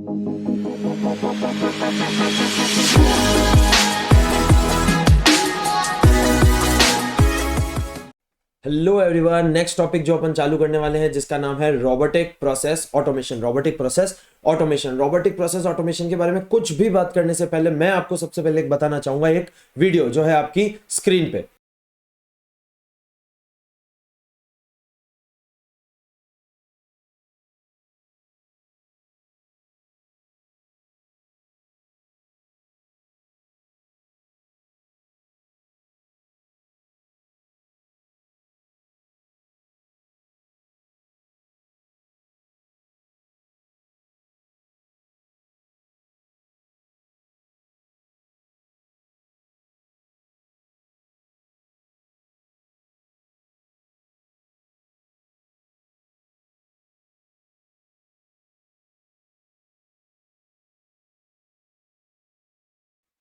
Hello everyone, next topic जो अपन चालू करने वाले हैं जिसका नाम है robotic process automation. Robotic process automation के बारे में कुछ भी बात करने से पहले मैं आपको सबसे पहले एक बताना चाहूंगा, एक वीडियो जो है आपकी स्क्रीन पे।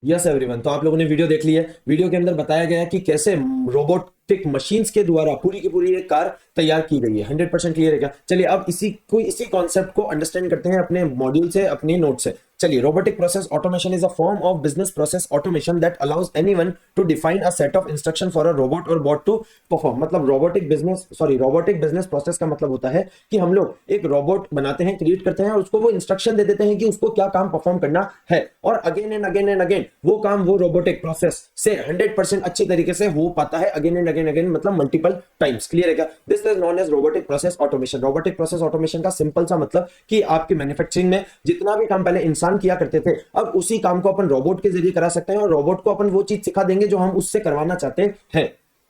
यस एवरीवन, तो आप लोगों ने वीडियो देख ली है। वीडियो के अंदर बताया गया है कि कैसे रोबोटिक मशीन्स के द्वारा पूरी की पूरी एक कार तैयार की गई है। 100% क्लियर है क्या? चलिए अब इसी कॉन्सेप्ट को अंडरस्टैंड करते हैं अपने मॉड्यूल से, अपनी नोट से। चलिए, robotic process automation is a form of business process automation that allows anyone to define a set of instruction for a robot और बॉट टू परफॉर्म। मतलब रोबोटिक बिजनेस प्रोसेस का मतलब होता है कि हम लोग एक रोबोट बनाते हैं, क्रिएट करते हैं और उसको वो इंस्ट्रक्शन दे देते हैं कि उसको क्या काम परफॉर्म करना है, और again and again and again वो काम वो रोबोटिक प्रोसेस से 100% अच्छी तरीके से हो पाता है, अगेन एंड अगेन मतलब मल्टीपल टाइम्स। क्लियर है क्या? This is known as robotic process automation. Robotic process automation का सिंपल सा मतलब कि आपकी मैन्युफैक्चरिंग में जितना भी काम पहले इंसान किया करते थे, अब उसी काम को अपन रोबोट के जरिए करा सकते हैं और रोबोट को अपन वो चीज सिखा देंगे जो हम उससे करवाना चाहते हैं।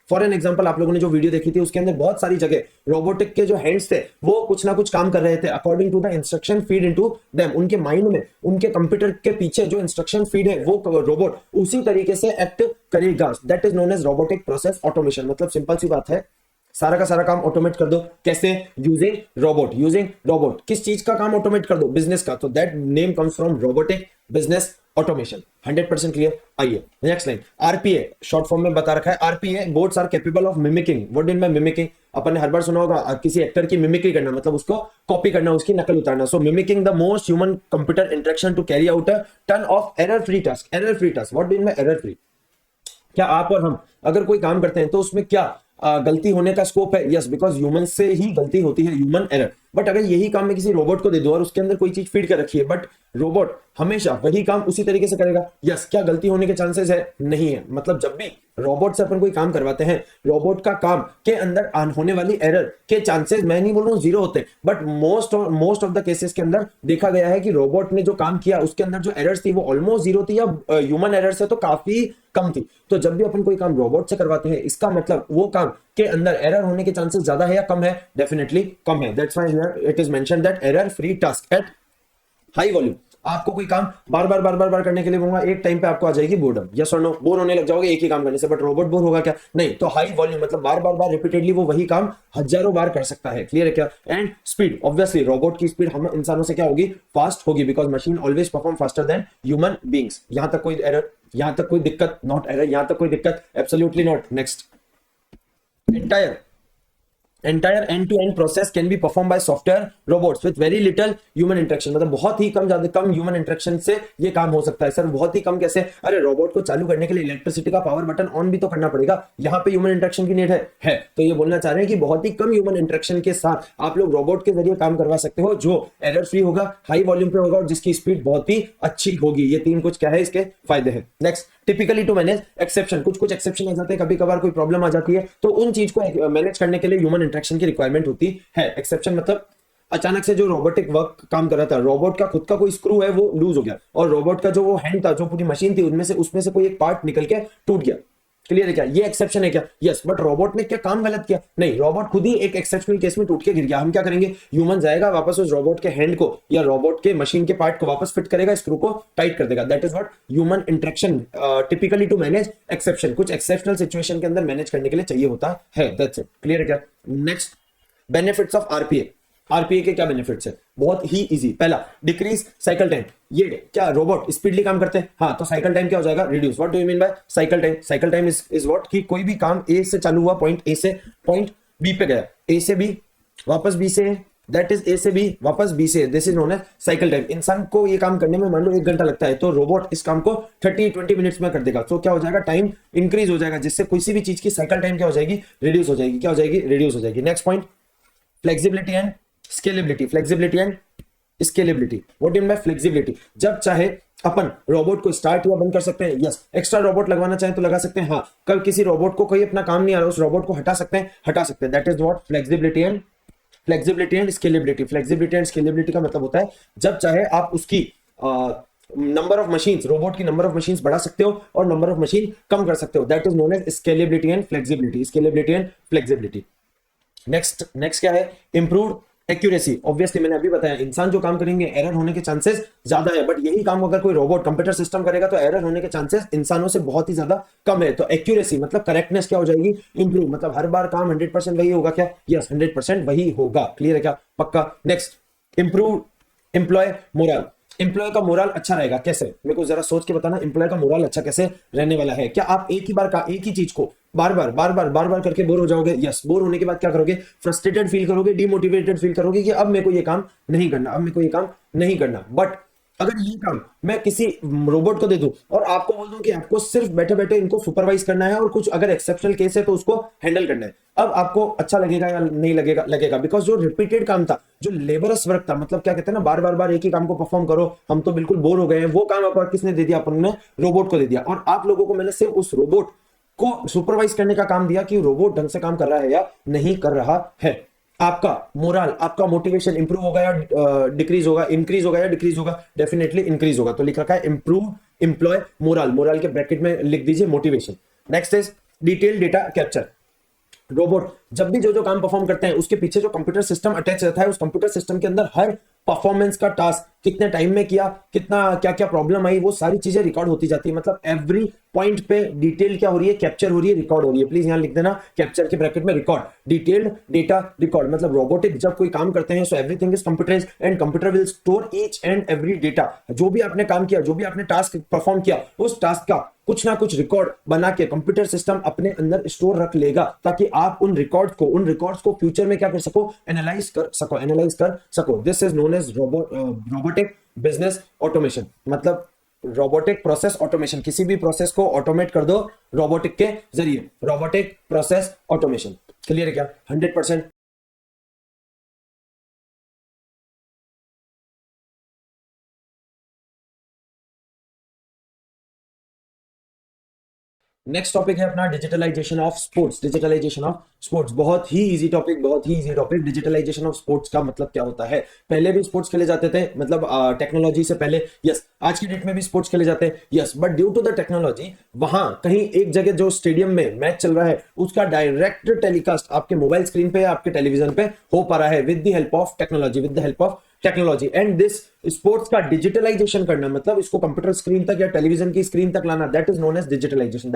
फॉर एन एग्जाम्पल, आप लोगों ने जो वीडियो देखी थी उसके अंदर बहुत सारी जगह रोबोटिक के जो हैंड्स थे वो कुछ ना कुछ काम कर रहे थे according to the instruction feed into them. उनके माइंड में, उनके कंप्यूटर के पीछे जो इंस्ट्रक्शन फीड है वो रोबोट उसी तरीके से एक्ट करेगा। That is known as robotic process automation. मतलब सिंपल सी बात है, सारा का सारा काम ऑटोमेट कर दो। कैसे? Using robot. किस चीज का काम ऑटोमेट कर दो? बिजनेस का। तो that name comes from robotic business automation. 100% clear. आइए next line, RPA short form में बता रखा है। RPA, bots are capable of mimicking. What in by mimicking? अपन ने हर बार सुना होगा किसी एक्टर की मिमिक्री करना, मतलब उसको कॉपी करना, उसकी नकल उतारना। So mimicking the most human computer interaction to carry out a ton of error free task. What in by error free? क्या आप और हम अगर कोई काम करते हैं तो उसमें क्या गलती होने का स्कोप है? यस, बिकॉज ह्यूमन से ही गलती होती है, ह्यूमन एरर। बट अगर यही काम मैं किसी रोबोट को दे दूं और उसके अंदर कोई चीज फीड कर रखी है, बट रोबोट हमेशा वही काम उसी तरीके से करेगा, यस, क्या गलती होने के चांसेस है? नहीं है। मतलब जब भी रोबोट से अपन कोई काम करवाते हैं, रोबोट का काम के अंदर होने वाली एरर के चांसेस, मैं नहीं बोल रहा हूं जीरो होते, but most of the cases के अंदर देखा गया है कि रोबोट ने जो काम किया उसके अंदर जो एरर्स थी वो ऑलमोस्ट जीरो थी, या ह्यूमन एरर से तो काफी कम थी। तो जब भी अपन कोई काम रोबोट से करवाते हैं, इसका मतलब वो काम के अंदर एरर होने के चांसेस ज्यादा है या कम है? डेफिनेटली कम है। That's why here it is mentioned that error free task at high volume. आपको कोई काम बार बार करने के लिए बोलूंगा, एक टाइम पे आपको आ जाएगी बोर्डम। यस और नो? बोर होने लग जाओगे एक ही काम करने से। बट रोबोट बोर होगा क्या? नहीं। तो हाई वॉल्यूम मतलब बार रिपीटेडली वो वही काम हजारों बार कर सकता है। क्लियर है क्या? एंड स्पीड, ऑब्वियसली रोबोट की स्पीड हम इंसानों से क्या होगी? फास्ट होगी, because machine always perform faster than human beings. यहां तक कोई एरर, यहां तक कोई दिक्कत? नॉट एरर, यहां तक कोई दिक्कत? Absolutely not. Next, entire end-to-end process can be performed by software robots with very little human interaction। मतलब बहुत ही ज्यादा कम ह्यूमन इंटरेक्शन से ये काम हो सकता है। सर बहुत ही कम कैसे? अरे रोबोट को चालू करने के लिए इलेक्ट्रिसिटी का पावर बटन ऑन भी तो करना पड़ेगा, यहाँ पे ह्यूमन इंटरेक्शन की नीड है। तो ये बोलना चाह रहे हैं कि बहुत ही कम ह्यूमन इंटरेक्शन के साथ आप लोग रोबोट के जरिए काम करवा सकते हो, जो एरर फ्री होगा, हाई वॉल्यूम पे होगा और जिसकी स्पीड बहुत ही अच्छी होगी। ये तीन कुछ क्या है इसके फायदे हैं। Next, typically to manage exception. कुछ एक्सेप्शन आ जाते हैं, कभी कभार कोई प्रॉब्लम आ जाती है, तो उन चीज को मैनेज करने के लिए ह्यूमन इंटरेक्शन की रिक्वायरमेंट होती है। एक्सेप्शन मतलब अचानक से जो रोबोटिक वर्क काम कर रहा था, रोबोट का खुद का कोई स्क्रू है वो लूज हो गया, और रोबोट का जो वो हैंड था, जो पूरी मशीन थी, उसमें से कोई एक पार्ट निकल के टूट गया। क्लियर है क्या? ये एक्सेप्शन है क्या? यस। बट रोबोट ने क्या काम गलत किया? नहीं, रोबोट खुद ही एक एक्सेप्शनल केस में टूट के गिर गया। हम क्या करेंगे? ह्यूमन जाएगा वापस उस रोबोट के हैंड को या रोबोट के मशीन के पार्ट को वापस फिट करेगा, स्क्रू को टाइट कर देगा। That is what human interaction typically to manage exception. कुछ एक्सेप्शनल सिचुएशन के अंदर मैनेज करने के लिए चाहिए होता है। That's it. क्लियर है क्या? Next, benefits of RPA. RPA के क्या बेनिफिट्स है? बहुत ही इजी। पहला, डिक्रीज साइकिल टाइम। ये क्या रोबोट स्पीडली काम करते हैं? हाँ, तो साइकिल टाइम क्या हो जाएगा? Reduce. What do you mean bye cycle time? Cycle time is what कि कोई भी काम ए से चालू हुआ, पॉइंट ए से पॉइंट बी पे गया, ए से बी, वापस B say that is a से बी वापस बी से, this is known as cycle time. इंसान को ये काम करने में मान लो 1 घंटा लगता है, तो रोबोट इस काम को 30-20 मिनट्स में कर देगा। तो क्या हो जाएगा, टाइम इंक्रीज हो जाएगा, जिससे किसी भी चीज की साइकिल टाइम क्या हो जाएगी, रिड्यूस हो जाएगी। क्या हो जाएगी, रिड्यूस हो जाएगी। Next point, flexibility and scalability. Flexibility and scalability, what do you mean bye flexibility? जब चाहे अपन रोबोट को स्टार्ट या बंद कर सकते हैं, यस। एक्स्ट्रा रोबोट लगवाना चाहे तो लगा सकते हैं, हाँ। कल किसी रोबोट को कोई अपना काम नहीं आ रहा, उस रोबोट को हटा सकते हैं, हटा सकते हैं। That is what flexibility and scalability. Flexibility and scalability का मतलब होता है जब चाहे आप उसकी नंबर ऑफ मशीन्स, रोबोट की नंबर ऑफ मशीन्स बढ़ा सकते हो और नंबर ऑफ मशीन कम कर सकते हो। That is known as scalability and flexibility. Scalability and flexibility. Next क्या है, इंप्रूव्ड एक्यूरेसी। ऑब्वियसली मैंने अभी बताया, इंसान जो काम करेंगे एरर होने के चांसेस ज्यादा है, बट यही काम अगर कोई रोबोट कंप्यूटर सिस्टम करेगा तो एरर होने के चांसेस इंसानों से बहुत ही ज्यादा कम है। तो एक्यूरेसी मतलब करेक्टनेस क्या हो जाएगी, इंप्रूव। मतलब हर बार काम 100% वही होगा क्या, यस 100% वही होगा। क्लियर है क्या, पक्का। Next, improve employ morale. Employ का मोरल अच्छा रहेगा कैसे, मेरे को जरा सोच के बताना, एम्प्लॉय का मोरल अच्छा कैसे रहने वाला है। क्या आप एक ही चीज को बार बार करके बोर हो जाओगे? यस। बोर होने के बाद क्या करोगे, फ्रस्ट्रेटेड फील करोगे, डिमोटिवेटेड फील करोगे कि अब मेरे को ये काम नहीं करना, बट अगर ये काम मैं किसी रोबोट को दे दूं और आपको बोल दूं कि आपको सिर्फ बैठे बैठे इनको सुपरवाइज करना है और कुछ अगर एक्सेप्शनल केस है तो उसको हैंडल करना है, अब आपको अच्छा लगेगा या नहीं लगेगा? बिकॉज जो रिपीटेड काम था, जो लेबरस वर्क था, मतलब क्या कहते हैं ना, बार एक ही काम को परफॉर्म करो, हम तो बिल्कुल बोर हो गए हैं, वो काम आपको किसने दे दिया, अपन ने रोबोट को दे दिया। और आप लोगों को मैंने सिर्फ उस रोबोट को सुपरवाइज करने का काम दिया कि रोबोट ढंग से काम कर रहा है या नहीं कर रहा है। आपका मोरल, आपका मोटिवेशन इंप्रूव होगा या डिक्रीज होगा, इंक्रीज होगा या डिक्रीज होगा? डेफिनेटली इंक्रीज होगा। तो लिख रखा है इंप्रूव एम्प्लॉय मोरल के ब्रैकेट में लिख दीजिए motivation. Next is detail data capture. Robot जब भी जो काम परफॉर्म करते हैं उसके पीछे जो कंप्यूटर सिस्टम अटैच रहता है, उस कंप्यूटर सिस्टम के अंदर हर परफॉर्मेंस का टास्क, कितने टाइम में किया, कितना क्या प्रॉब्लम आई, वो सारी चीजें रिकॉर्ड होती जाती है। मतलब एवरी पॉइंट पे डिटेल क्या हो रही है, कैप्चर हो रही है, रिकॉर्ड हो रही है। प्लीज यहां लिख देना कैप्चर के ब्रैकेट में रिकॉर्ड, डिटेल्ड डेटा रिकॉर्ड। मतलब रोबोटिक जब कोई काम करते हैं, so everything is computerised and computer will store each and every data. जो भी आपने काम किया, जो भी आपने टास्क परफॉर्म किया, उस टास्क का कुछ ना कुछ रिकॉर्ड बना के कंप्यूटर सिस्टम अपने अंदर स्टोर रख लेगा, ताकि आप उन रिकॉर्ड्स को फ्यूचर में क्या कर सको, एनालाइज कर सको। This is known as robotic business automation. मतलब रोबोटिक प्रोसेस ऑटोमेशन, किसी भी प्रोसेस को ऑटोमेट कर दो रोबोटिक के जरिए, रोबोटिक प्रोसेस ऑटोमेशन। क्लियर है क्या, 100%? नेक्स्ट टॉपिक है अपना डिजिटलाइजेशन ऑफ स्पोर्ट्स। बहुत ही easy topic. Digitalisation of sports का मतलब क्या होता है? पहले भी स्पोर्ट्स खेले जाते थे, मतलब टेक्नोलॉजी से पहले, यस। आज की डेट में भी स्पोर्ट्स खेले जाते हैं, yes. But due to the technology, वहां कहीं एक जगह जो स्टेडियम में मैच चल रहा है, उसका डायरेक्ट टेलीकास्ट आपके मोबाइल स्क्रीन पे, आपके टेलीविजन पे हो पा रहा है with the help of technology. And this sports का डिजिटलाइजेशन करना, मतलब इसको कंप्यूटर स्क्रीन तक या टेलीविजन की स्क्रीन तक लाना, that is known as digitalisation.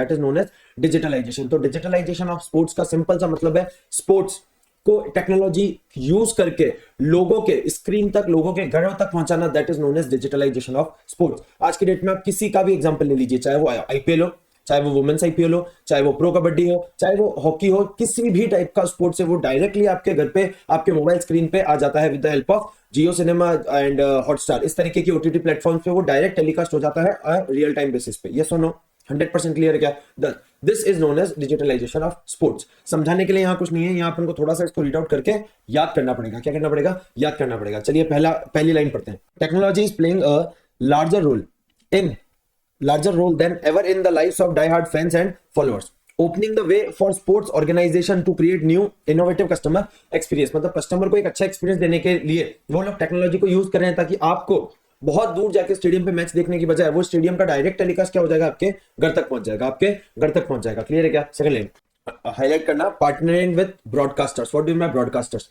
तो डिजिटलाइजेशन ऑफ स्पोर्ट्स का सिंपल सा मतलब है स्पोर्ट्स को टेक्नोलॉजी यूज करके लोगों के स्क्रीन तक, लोगों के घरों तक पहुंचाना, that is known as digitalisation of sports. आज की डेट में आप किसी का भी एग्जांपल ले लीजिए, चाहे वो आईपीएल हो, चाहे वो वुमेन्स आईपीएल हो, चाहे वो प्रो कबड्डी हो, चाहे वो हॉकी हो, किसी भी टाइप का स्पोर्ट्स है, वो डायरेक्टली आपके घर पे, आपके मोबाइल स्क्रीन पे आ जाता है with the help of Jio cinema and Hotstar. इस तरीके की ओटीटी प्लेटफॉर्म पे वो डायरेक्ट टेलीकास्ट हो जाता है रियल टाइम बेसिस पे। यस और नो, 100% क्लियर है क्या? This is known as digitalisation of sports. समझाने के लिए यहाँ कुछ नहीं है, यहाँ अपन को थोड़ा सा इसको रीड आउट करके याद करना पड़ेगा। क्या करना पड़ेगा? याद करना पड़ेगा। चलिए पहली लाइन पढ़ते हैं। Technology is playing a larger role than ever in the lives of die-hard fans and followers, opening the way for sports organization to create new innovative customer experience। मतलब कस्टमर को एक अच्छा एक्सपीरियंस देने के लिए वो लोग टेक्नोलॉजी को यूज कर रहे हैं, ताकि आपको बहुत दूर जाके स्टेडियम पे मैच देखने की बजाय वो स्टेडियम का डायरेक्ट टेलीकास्ट क्या हो जाएगा, आपके घर तक पहुंच जाएगा। क्लियर है क्या? सेकंड लाइन हाईलाइट करना, partnering with broadcasters. What do you mean by broadcasters?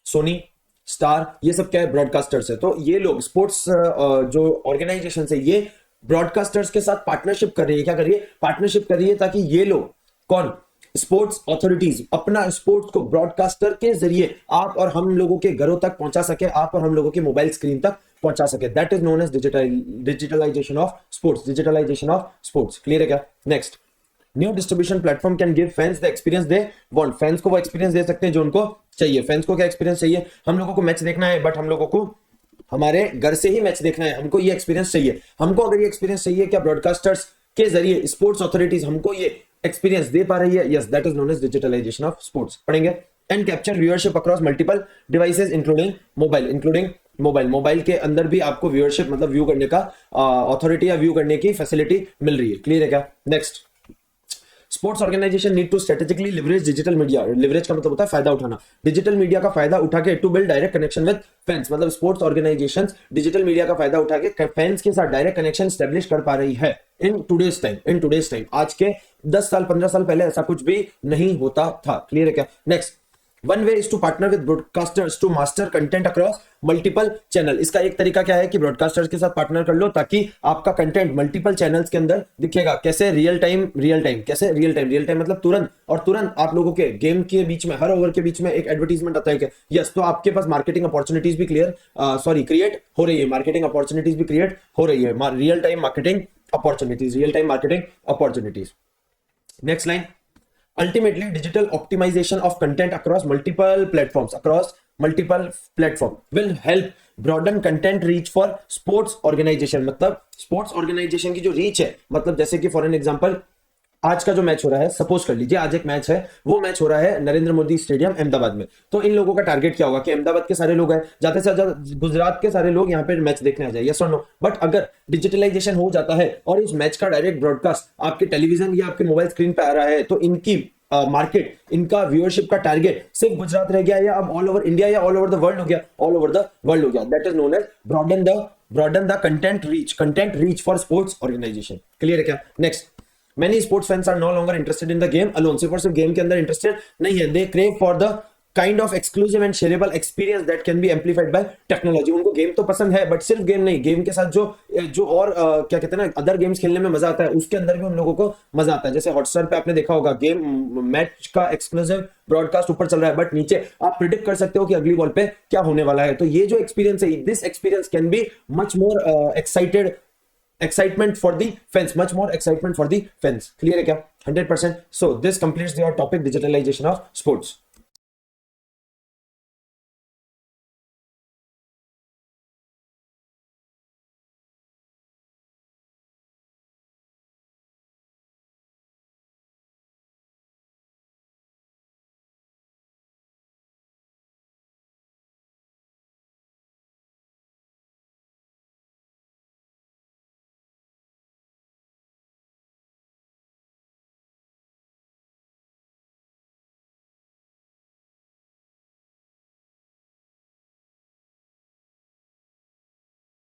Sony, Star, ये सब क्या है? ब्रॉडकास्टर्स है। तो ये लोग स्पोर्ट्स जो ऑर्गेनाइजेशन है, ये ब्रॉडकास्टर्स के साथ पार्टनरशिप कर रही है। क्या कर रही है? पार्टनरशिप कर रही है, ताकि ये लोग, कौन? स्पोर्ट्स अथॉरिटीज, अपना स्पोर्ट्स को ब्रॉडकास्टर के जरिए आप और हम लोगों के घरों तक पहुंचा सके, आप और हम लोगों के मोबाइल स्क्रीन तक पहुंचा सके। That is known as digitalisation of sports. Clear है क्या? Next, new distribution platform can give fans the experience they want, fans को वो एक्सपीरियंस दे सकते हैं जो उनको चाहिए। फैंस को क्या एक्सपीरियंस चाहिए? हम लोगों को मैच देखना है, बट हम लोगों को हमारे घर से ही मैच देखना है, हमको ये एक्सपीरियंस चाहिए। हमको अगर ये एक्सपीरियंस चाहिए, क्या ब्रॉडकास्टर्स के जरिए स्पोर्ट्स अथॉरिटीज हमको ये एक्सपीरियंस दे पा रही है? Yes, that is known as digitalisation of sports. पढ़ेंगे। And capture viewership across multiple devices including mobile के अंदर भी आपको व्यूअरशिप मतलब व्यू करने का अथॉरिटी या व्यू करने की फैसिलिटी मिल रही है। क्लियर है क्या? Next, sports organisation need to strategically leverage digital media. Leverage का मतलब होता है फायदा उठाना, डिजिटल मीडिया का फायदा उठा के to build direct connection with fans. मतलब स्पोर्ट्स ऑर्गेनाइजेशंस डिजिटल मीडिया का फायदा उठा के फैंस के साथ डायरेक्ट कनेक्शन स्टैब्लिश कर पा रही है इन टुडेज टाइम। आज के 10 साल 15 साल पहले ऐसा कुछ भी नहीं होता था। क्लियर है क्या? Next, one way is to partner with broadcasters to master content across multiple channel. इसका एक तरीका क्या है कि ब्रॉडकास्टर्स के साथ पार्टनर कर लो ताकि आपका कंटेंट मल्टीपल चैनल्स के अंदर दिखेगा। कैसे? रियल टाइम कैसे रियल टाइम मतलब तुरंत, और तुरंत आप लोगों के गेम के बीच में, हर ओवर के बीच में एक एडवर्टीजमेंट आता है कि यस, तो आपके पास मार्केटिंग अपॉर्चुनिटीज भी क्रिएट हो रही है, मार्केटिंग अपॉर्चुनिटीज भी क्रिएट हो रही है, real time marketing opportunities. Next line, ultimately digital optimization of content across multiple platform will help broaden content reach for sports organization। मतलब स्पोर्ट्स ऑर्गेनाइजेशन की जो रीच है, मतलब जैसे कि फॉर एन एग्जांपल आज का जो मैच हो रहा है, सपोज कर लीजिए आज एक मैच है, वो मैच हो रहा है नरेंद्र मोदी स्टेडियम अहमदाबाद में। तो इन लोगों का टारगेट क्या होगा कि अहमदाबाद के सारे लोग हैं, ज्यादा से ज्यादा गुजरात के सारे लोग यहाँ पे मैच देखने आ जाए, यस और नो। बट अगर डिजिटलाइजेशन हो जाता है और इस मैच का डायरेक्ट ब्रॉडकास्ट आपके टेलीविजन या आपके मोबाइल स्क्रीन पे आ रहा है, तो इनकी मार्केट, इनका व्यूअरशिप का टारगेट सिर्फ गुजरात रह गया या अब ऑल ओवर इंडिया या ऑल ओवर द वर्ल्ड हो गया, that is known as broaden the content reach for sports organisation. Clear है क्या? Next, Many sports fans are no longer interested in the game alone। सिर्फ और सिर्फ game के अंदर इंटरेस्टेड नहीं है, they crave for the kind of exclusive and shareable experience that can be amplified by technology। उनको गेम तो पसंद है, बट सिर्फ गेम नहीं, गेम के साथ जो और क्या कहते हैं ना, अदर गेम्स खेलने में मजा आता है, उसके अंदर भी उन लोगों को मजा आता है। जैसे हॉटस्टार पे आपने देखा होगा गेम मैच का एक्सक्लूसिव ब्रॉडकास्ट ऊपर चल रहा है, बट नीचे आप प्रिडिक्ट कर सकते हो कि अगली बॉल पे क्या होने वाला है। तो ये जो एक्सपीरियंस है, this experience can be much more excitement for the fans, much more excitement for the fans। clear है क्या? 100%। so this completes your topic digitalization of sports।